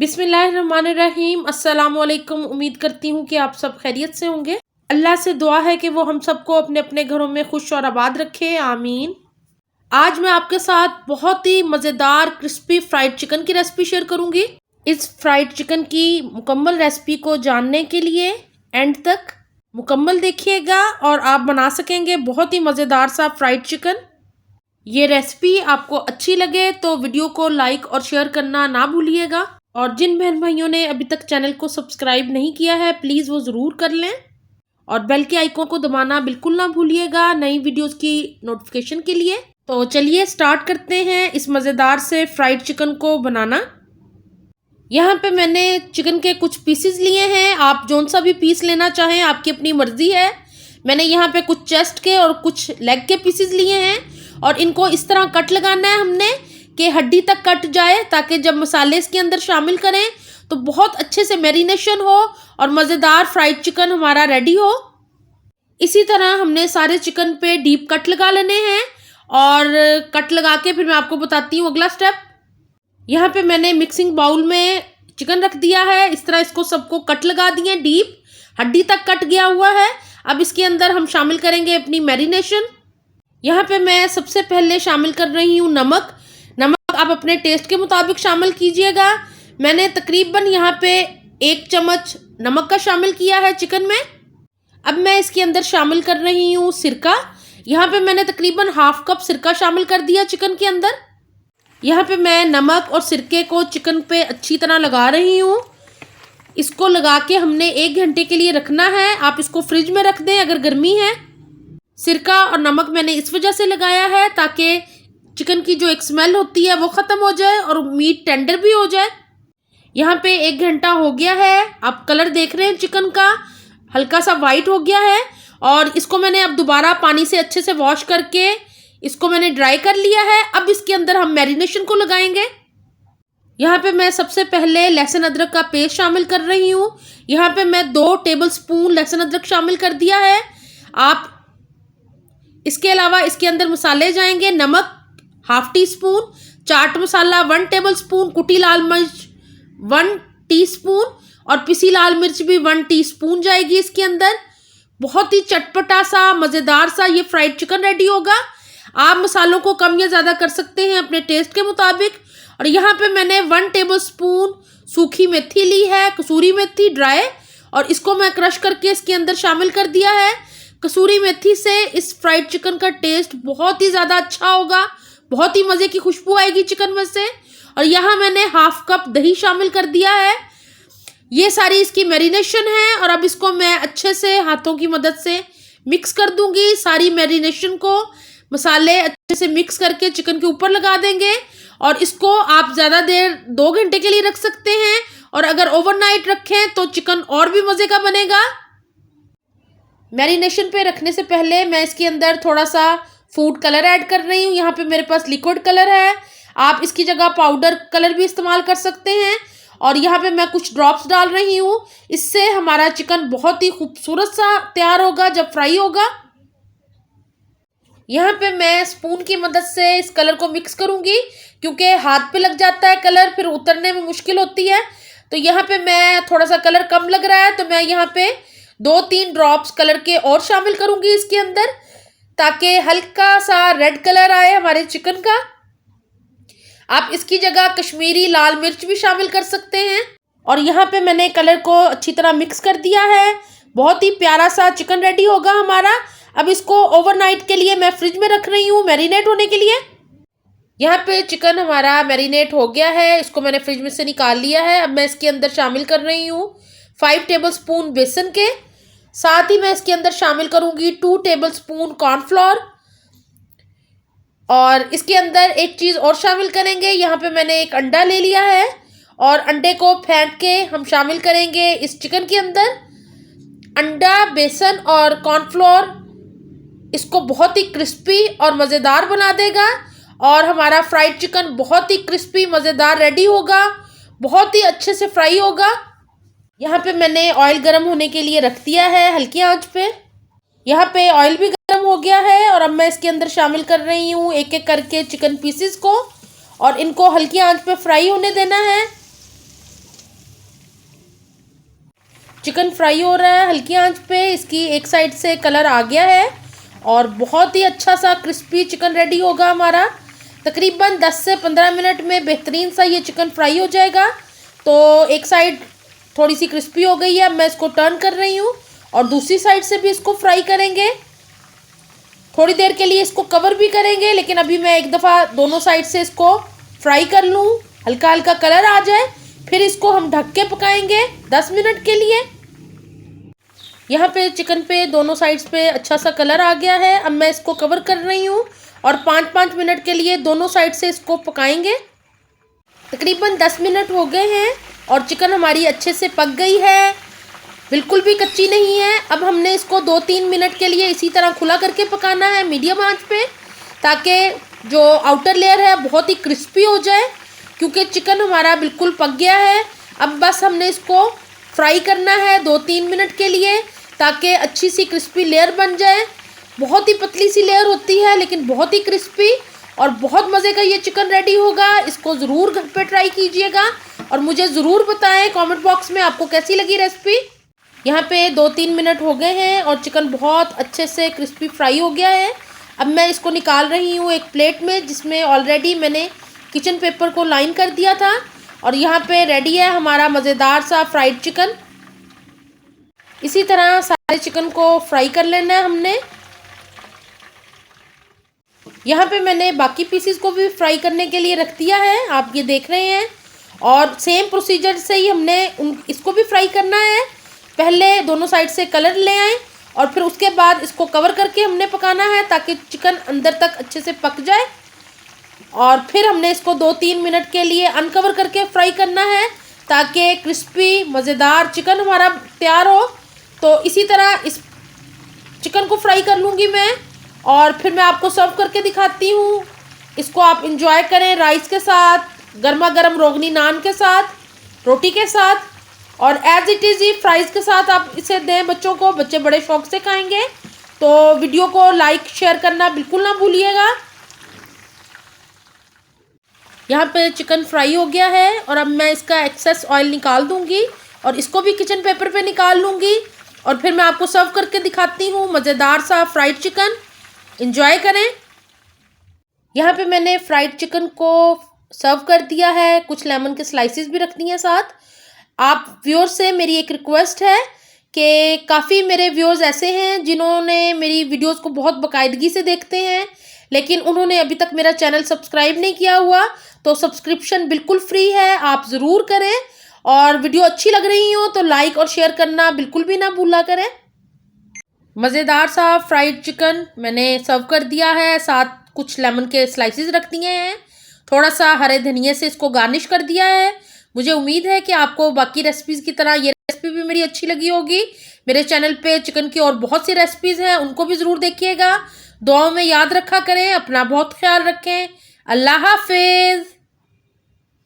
बिस्मिल्लाहिर्रहमानिर्रहीम। अस्सलामुअलैकुम। उम्मीद करती हूँ कि आप सब खैरियत से होंगे। अल्लाह से दुआ है कि वो हम सबको अपने अपने घरों में खुश और आबाद रखे, आमीन। आज मैं आपके साथ बहुत ही मज़ेदार क्रिस्पी फ्राइड चिकन की रेसिपी शेयर करूँगी। इस फ्राइड चिकन की मुकम्मल रेसिपी को जानने के लिए एंड तक मुकम्मल देखिएगा और आप बना सकेंगे बहुत ही मज़ेदार सा फ्राइड चिकन। ये रेसिपी आपको अच्छी लगे तो वीडियो को लाइक और शेयर करना ना भूलिएगा, और जिन बहन भाइयों ने अभी तक चैनल को सब्सक्राइब नहीं किया है प्लीज़ वो ज़रूर कर लें, और बेल के आइकन को दबाना बिल्कुल ना भूलिएगा नई वीडियोस की नोटिफिकेशन के लिए। तो चलिए स्टार्ट करते हैं इस मज़ेदार से फ्राइड चिकन को बनाना। यहाँ पे मैंने चिकन के कुछ पीसेस लिए हैं, आप जौन सा भी पीस लेना चाहें आपकी अपनी मर्ज़ी है। मैंने यहाँ पे कुछ चेस्ट के और कुछ लेग के पीसेस लिए हैं, और इनको इस तरह कट लगाना है हमने कि हड्डी तक कट जाए, ताकि जब मसाले इसके अंदर शामिल करें तो बहुत अच्छे से मैरिनेशन हो और मज़ेदार फ्राइड चिकन हमारा रेडी हो। इसी तरह हमने सारे चिकन पे डीप कट लगा लेने हैं, और कट लगा के फिर मैं आपको बताती हूँ अगला स्टेप। यहाँ पे मैंने मिक्सिंग बाउल में चिकन रख दिया है, इस तरह इसको सबको कट लगा दिए, डीप हड्डी तक कट गया हुआ है। अब इसके अंदर हम शामिल करेंगे अपनी मैरिनेशन। यहाँ पे मैं सबसे पहले शामिल कर रही हूँ नमक। नमक आप अपने टेस्ट के मुताबिक शामिल कीजिएगा। मैंने तकरीबन यहाँ पे 1 चम्मच नमक का शामिल किया है चिकन में। अब मैं इसके अंदर शामिल कर रही हूँ सिरका। यहाँ पे मैंने तकरीबन ½ कप सिरका शामिल कर दिया चिकन के अंदर। यहाँ पे मैं नमक और सिरके को चिकन पे अच्छी तरह लगा रही हूँ। इसको लगा के हमने 1 घंटे के लिए रखना है। आप इसको फ्रिज में रख दें अगर गर्मी है। सिरका और नमक मैंने इस वजह से लगाया है ताकि चिकन की जो एक स्मेल होती है वो ख़त्म हो जाए और मीट टेंडर भी हो जाए। यहाँ पे 1 घंटा हो गया है। आप कलर देख रहे हैं चिकन का हल्का सा वाइट हो गया है, और इसको मैंने अब दोबारा पानी से अच्छे से वॉश करके इसको मैंने ड्राई कर लिया है। अब इसके अंदर हम मैरिनेशन को लगाएंगे। यहाँ पे मैं सबसे पहले लहसुन अदरक का पेस्ट शामिल कर रही हूँ। यहाँ पे मैं 2 टेबलस्पून लहसुन अदरक शामिल कर दिया है। आप इसके अलावा इसके अंदर मसाले जाएंगे, नमक ½ टीस्पून, चाट मसाला 1 टेबलस्पून, कुटी लाल मिर्च 1 टीस्पून, और पिसी लाल मिर्च भी 1 टीस्पून जाएगी इसके अंदर। बहुत ही चटपटा सा मज़ेदार सा ये फ्राइड चिकन रेडी होगा। आप मसालों को कम या ज़्यादा कर सकते हैं अपने टेस्ट के मुताबिक। और यहाँ पे मैंने 1 टेबलस्पून सूखी मेथी ली है, कसूरी मेथी ड्राई, और इसको मैं क्रश करके इसके अंदर शामिल कर दिया है। कसूरी मेथी से इस फ्राइड चिकन का टेस्ट बहुत ही ज़्यादा अच्छा होगा, बहुत ही मज़े की खुशबू आएगी चिकन में से। और यहाँ मैंने ½ कप दही शामिल कर दिया है। ये सारी इसकी मैरिनेशन है, और अब इसको मैं अच्छे से हाथों की मदद से मिक्स कर दूंगी। सारी मैरिनेशन को मसाले अच्छे से मिक्स करके चिकन के ऊपर लगा देंगे, और इसको आप ज़्यादा देर 2 घंटे के लिए रख सकते हैं, और अगर ओवरनाइट रखें तो चिकन और भी मज़े का बनेगा। मैरिनेशन पे रखने से पहले मैं इसके अंदर थोड़ा सा फूड कलर ऐड कर रही हूँ। यहाँ पे मेरे पास लिक्विड कलर है, आप इसकी जगह पाउडर कलर भी इस्तेमाल कर सकते हैं। और यहाँ पे मैं कुछ ड्रॉप्स डाल रही हूँ, इससे हमारा चिकन बहुत ही खूबसूरत सा तैयार होगा जब फ्राई होगा। यहाँ पे मैं स्पून की मदद से इस कलर को मिक्स करूँगी, क्योंकि हाथ पे लग जाता है कलर, फिर उतरने में मुश्किल होती है। तो यहाँ पे मैं थोड़ा सा कलर कम लग रहा है तो मैं यहाँ पे 2-3 ड्रॉप्स कलर के और शामिल करूँगी इसके अंदर, ताकि हल्का सा रेड कलर आए हमारे चिकन का। आप इसकी जगह कश्मीरी लाल मिर्च भी शामिल कर सकते हैं। और यहाँ पे मैंने कलर को अच्छी तरह मिक्स कर दिया है। बहुत ही प्यारा सा चिकन रेडी होगा हमारा। अब इसको ओवरनाइट के लिए मैं फ्रिज में रख रही हूँ मैरिनेट होने के लिए। यहाँ पे चिकन हमारा मैरिनेट हो गया है, इसको मैंने फ्रिज में से निकाल लिया है। अब मैं इसके अंदर शामिल कर रही हूँ 5 टेबलस्पून बेसन के, साथ ही मैं इसके अंदर शामिल करूँगी 2 टेबलस्पून कॉर्नफ्लोर, और इसके अंदर एक चीज़ और शामिल करेंगे। यहाँ पे मैंने एक अंडा ले लिया है, और अंडे को फेंट के हम शामिल करेंगे इस चिकन के अंदर। अंडा, बेसन और कॉर्नफ्लोर इसको बहुत ही क्रिस्पी और मज़ेदार बना देगा, और हमारा फ्राइड चिकन बहुत ही क्रिस्पी मज़ेदार रेडी होगा, बहुत ही अच्छे से फ्राई होगा। यहाँ पे मैंने ऑयल गर्म होने के लिए रख दिया है हल्की आंच पे। यहाँ पे ऑयल भी गर्म हो गया है, और अब मैं इसके अंदर शामिल कर रही हूँ एक एक करके चिकन पीसेस को, और इनको हल्की आंच पे फ्राई होने देना है। चिकन फ्राई हो रहा है हल्की आंच पे। इसकी एक साइड से कलर आ गया है और बहुत ही अच्छा सा क्रिस्पी चिकन रेडी होगा हमारा। तकरीबन 10 से 15 मिनट में बेहतरीन सा ये चिकन फ्राई हो जाएगा। तो एक साइड थोड़ी सी क्रिस्पी हो गई है, अब मैं इसको टर्न कर रही हूँ और दूसरी साइड से भी इसको फ्राई करेंगे। थोड़ी देर के लिए इसको कवर भी करेंगे, लेकिन अभी मैं एक दफ़ा दोनों साइड से इसको फ्राई कर लूँ, हल्का हल्का कलर आ जाए, फिर इसको हम ढक के पकाएंगे 10 मिनट के लिए। यहाँ पे चिकन पे दोनों साइड्स पे अच्छा सा कलर आ गया है। अब मैं इसको कवर कर रही हूँ और 5-5 मिनट के लिए दोनों साइड से इसको पकाएंगे। तकरीबन 10 मिनट हो गए हैं और चिकन हमारी अच्छे से पक गई है, बिल्कुल भी कच्ची नहीं है। अब हमने इसको 2-3 मिनट के लिए इसी तरह खुला करके पकाना है मीडियम आंच पे, ताकि जो आउटर लेयर है बहुत ही क्रिस्पी हो जाए, क्योंकि चिकन हमारा बिल्कुल पक गया है। अब बस हमने इसको फ्राई करना है 2-3 मिनट के लिए, ताकि अच्छी सी क्रिस्पी लेयर बन जाए। बहुत ही पतली सी लेयर होती है लेकिन बहुत ही क्रिस्पी, और बहुत मज़े का ये चिकन रेडी होगा। इसको ज़रूर घर पे ट्राई कीजिएगा और मुझे ज़रूर बताएं कमेंट बॉक्स में आपको कैसी लगी रेसिपी। यहाँ पे 2-3 मिनट हो गए हैं और चिकन बहुत अच्छे से क्रिस्पी फ्राई हो गया है। अब मैं इसको निकाल रही हूँ एक प्लेट में, जिसमें ऑलरेडी मैंने किचन पेपर को लाइन कर दिया था। और यहाँ पे रेडी है हमारा मज़ेदार सा फ्राइड चिकन। इसी तरह सारे चिकन को फ्राई कर लेना है हमने। यहाँ पे मैंने बाकी पीसेस को भी फ्राई करने के लिए रख दिया है, आप ये देख रहे हैं। और सेम प्रोसीजर से ही हमने इसको भी फ्राई करना है। पहले दोनों साइड से कलर ले आए और फिर उसके बाद इसको कवर करके हमने पकाना है, ताकि चिकन अंदर तक अच्छे से पक जाए। और फिर हमने इसको 2-3 मिनट के लिए अनकवर करके फ्राई करना है, ताकि क्रिस्पी मज़ेदार चिकन हमारा तैयार हो। तो इसी तरह इस चिकन को फ्राई कर लूँगी मैं और फिर मैं आपको सर्व करके दिखाती हूँ। इसको आप इंजॉय करें राइस के साथ, गर्मा गर्म रोगनी नान के साथ, रोटी के साथ, और एज इट इज़ ही फ्राइज़ के साथ आप इसे दें बच्चों को, बच्चे बड़े शौक से खाएंगे। तो वीडियो को लाइक शेयर करना बिल्कुल ना भूलिएगा। यहाँ पे चिकन फ्राई हो गया है और अब मैं इसका एक्सेस ऑयल निकाल दूँगी और इसको भी किचन पेपर पे निकाल लूँगी और फिर मैं आपको सर्व करके दिखाती हूँ मज़ेदार सा फ्राइड चिकन। एंजॉय करें। यहाँ पे मैंने फ्राइड चिकन को सर्व कर दिया है, कुछ लेमन के स्लाइसेस भी रख दिए हैं साथ। आप व्यूअर्स से मेरी एक रिक्वेस्ट है कि काफ़ी मेरे व्यूअर्स ऐसे हैं जिन्होंने मेरी वीडियोस को बहुत बाकायदगी से देखते हैं, लेकिन उन्होंने अभी तक मेरा चैनल सब्सक्राइब नहीं किया हुआ। तो सब्सक्रिप्शन बिल्कुल फ्री है, आप ज़रूर करें। और वीडियो अच्छी लग रही हो तो लाइक और शेयर करना बिल्कुल भी ना भूला करें। मज़ेदार सा फ्राइड चिकन मैंने सर्व कर दिया है, साथ कुछ लेमन के स्लाइसेस रख दिए हैं, थोड़ा सा हरे धनिये से इसको गार्निश कर दिया है। मुझे उम्मीद है कि आपको बाकी रेसिपीज़ की तरह ये रेसिपी भी मेरी अच्छी लगी होगी। मेरे चैनल पे चिकन की और बहुत सी रेसिपीज़ हैं, उनको भी ज़रूर देखिएगा। दुआओं में याद रखा करें, अपना बहुत ख्याल रखें। अल्लाह हाफिज़।